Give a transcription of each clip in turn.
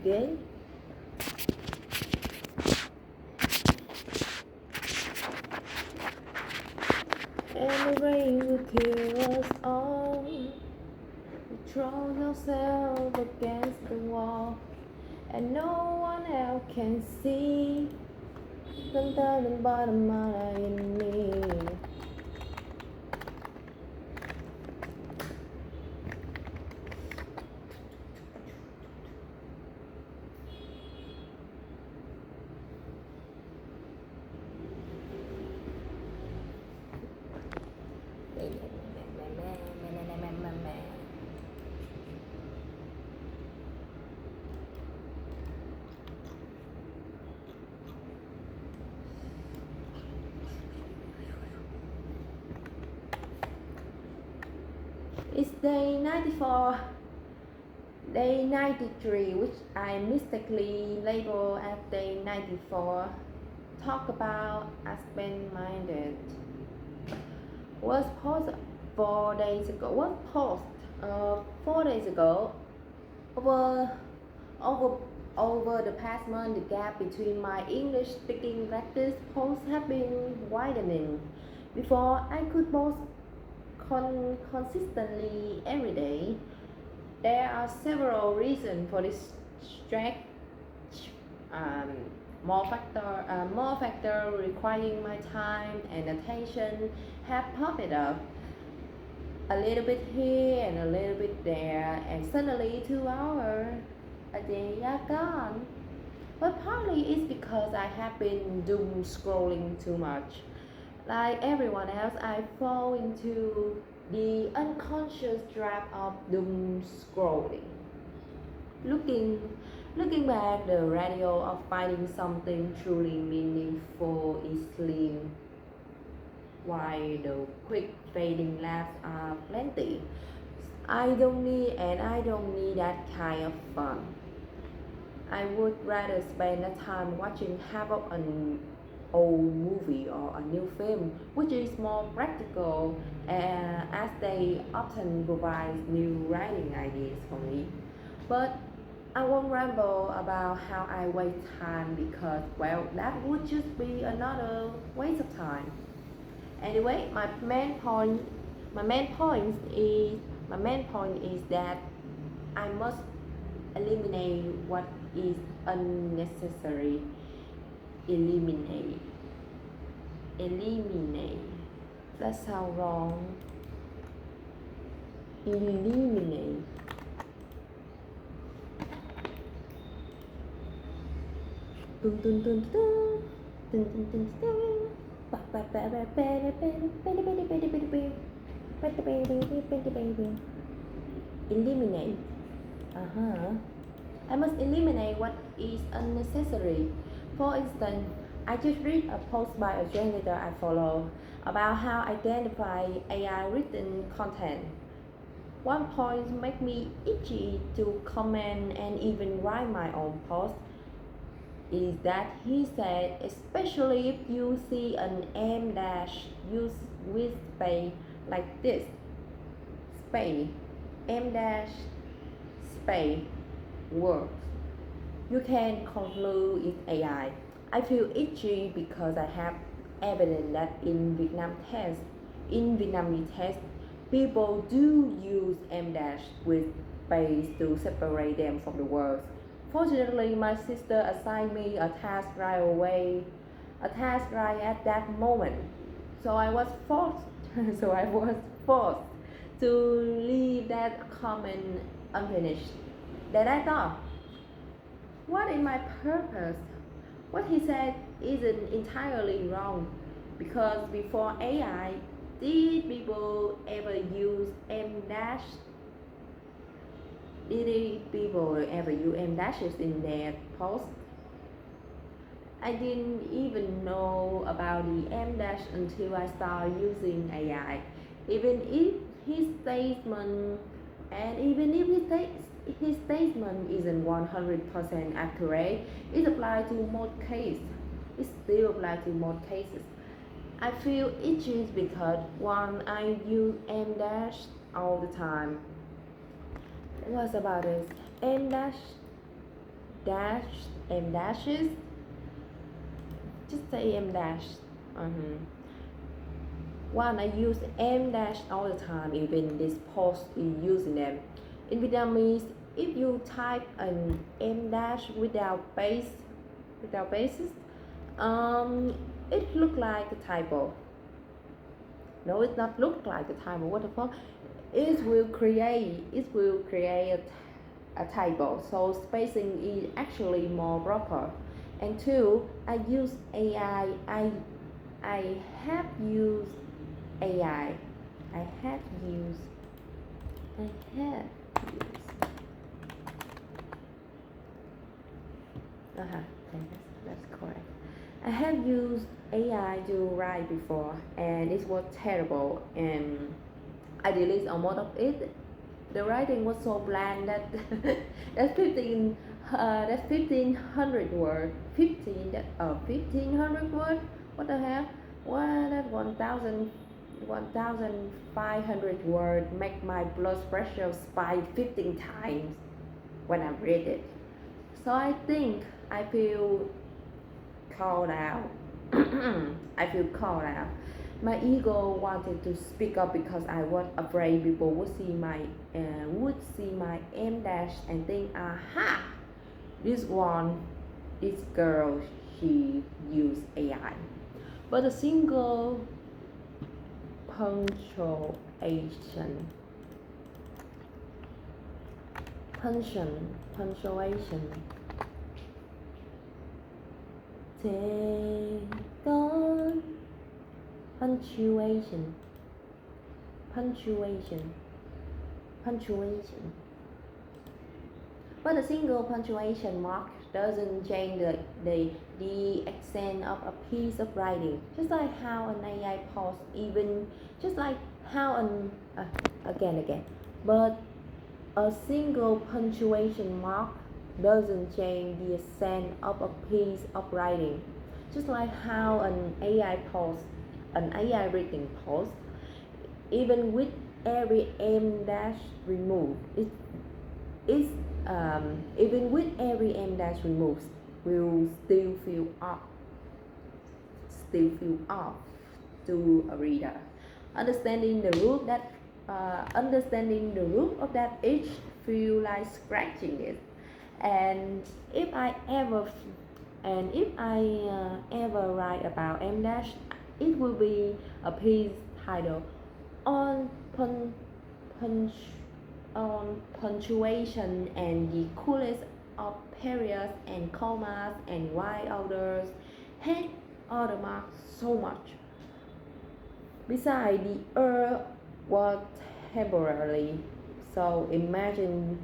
again. And the rain will kill us all. You throw yourself against the wall, and no one else can see the bottom line in me. It's day 94, day 93, which I mistakenly labeled as day 94. Talk about absent-minded. Was posted 4 days ago. Was posted 4 days ago. Over, over, over the past month, the gap between my English speaking practice posts have been widening. Before, I could post consistently every day. There are several reasons for this stretch. Um, more factor requiring my time and attention have popped up. A little bit here and a little bit there, and suddenly 2 hours a day are gone. But partly it's because I have been doom scrolling too much. Like everyone else, I fall into the unconscious trap of doom scrolling. Looking, looking back, the radio of finding something truly meaningful is slim, while the quick fading laughs are plenty. I don't need that kind of fun. I would rather spend the time watching half of an old movie or a new film, which is more practical as they often provide new writing ideas for me. But I won't ramble about how I waste time because, well, that would just be another waste of time. Anyway, my main point is that I must eliminate what is unnecessary. Eliminate. Eliminate. That sounds wrong. Eliminate. Dun dun dun dun. Dun dun dun dun. Eliminate. I must eliminate what is unnecessary. For instance, I just read a post by a janitor I follow about how identify AI written content. One point make me itchy to comment and even write my own post is that he said, especially if you see an M dash used with space like this, space, M dash, space, words, you can conclude it's AI. I feel itchy because I have evidence that in Vietnamese text, people do use M dash with space to separate them from the words. Fortunately, my sister assigned me a task at that moment. So I was forced, to leave that comment unfinished. Then I thought, what is my purpose? What he said isn't entirely wrong, because before AI, did people ever use M dash? Did people ever use M dashes in their post? I didn't even know about the M dash until I started using AI. Even if his statement even if his statement isn't 100% accurate, it applies to most cases. It still applies to most cases. I feel itchy because one, I use M dash all the time. What's about this? M dash dash M dashes. Just say M dash. One, I use M dash all the time, even this post is using them. In Vietnamese, if you type an M dash without basis, it look like a typo. No, it not look like a typo. What the fuck? It will create a typo. So spacing is actually more proper. And two, I use AI. I have used AI. I have used. I have used. Okay, that's correct. I have used AI to write before, and it was terrible. And I deleted a lot of it. The writing was so bland that that's 1500 words. 1500 words. What the hell? What that 1500 words make my blood pressure spike 15 times when I read it. So I think I feel called out. I feel called out. My ego wanted to speak up because I was afraid people would see my M dash and think, aha, this girl, she used AI. But a single punctuation take on punctuation but a single punctuation mark doesn't change the accent of a piece of writing, just like how an AI post, even just like how again but a single punctuation mark doesn't change the accent of a piece of writing, just like how an AI written post, even with every M dash removed, even with every M dash removed, will still feel off to a reader. Understanding the root of that itch feel like scratching it. And if I ever write about M dash, it will be a piece titled on punctuation and the coolest of periods and commas, and why others hate other marks so much. Besides, the was temporarily, so imagine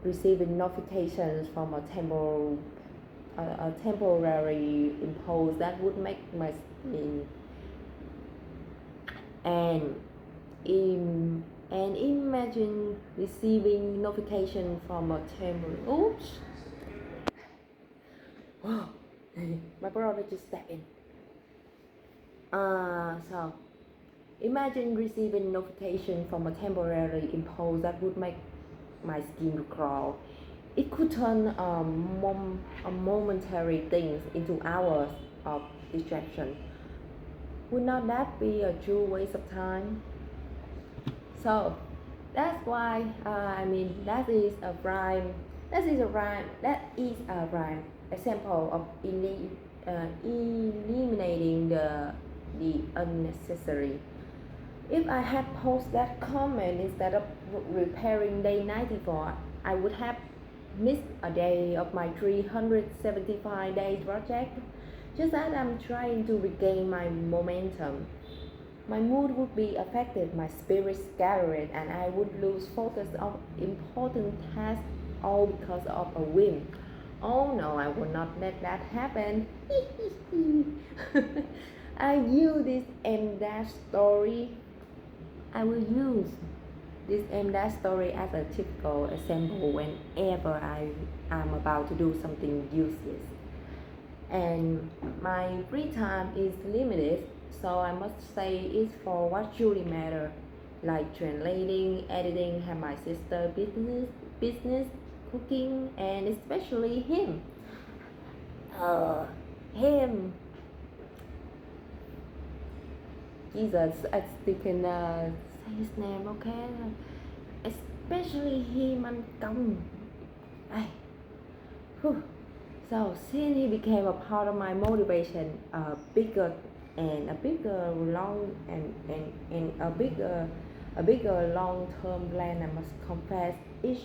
receiving notifications from a temporary impulse that would make my skin and imagine receiving notification from a temporary wow my brother just stepped in. So imagine receiving notification from a temporary impulse that would make my skin crawl. It could turn a momentary things into hours of distraction. Would not that be a true waste of time? So that's why that is a rhyme example of eliminating the unnecessary. If I had posted that comment instead of repairing day 94, I would have missed a day of my 375 days project. Just as I'm trying to regain my momentum, my mood would be affected, my spirit scattered, and I would lose focus on important tasks, all because of a whim. Oh no, I will not let that happen. I use this M dash story. I will use this M dash story as a typical example whenever I am about to do something useless. And my free time is limited, so I must say it's for what truly matters, like translating, editing, and my sister business. cooking, and especially him. Uh, him. Jesus, I still can say his name, okay? Especially him and Công. Ay, whew. So since he became a part of my motivation, a bigger long and a bigger long-term plan, I must confess, is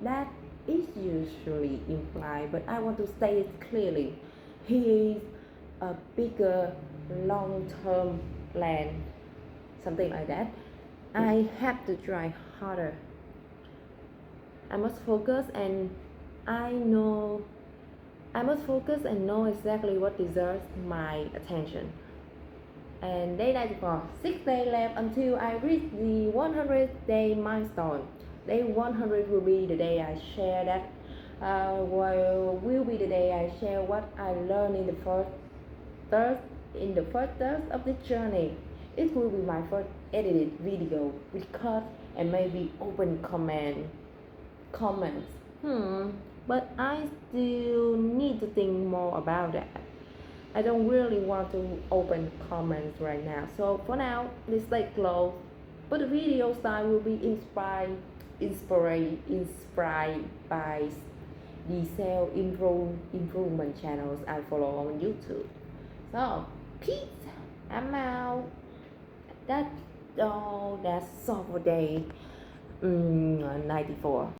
that is usually implied, but I want to say it clearly. He is a bigger long-term plan, something like that. I have to try harder. I must focus and I know I must focus and know exactly what deserves my attention. And day 94, 6 days left until I reach the 100-day milestone. Day 100 will be the day I share that. Will be the day I share what I learned in the third third of the journey. It will be my first edited video with cut and maybe open comments. But I still need to think more about that. I don't really want to open comments right now. So for now, let's stay close. But the video style will be inspired by the improvement channels I follow on YouTube. So peace. I'm out. That's all. That's all for day 94.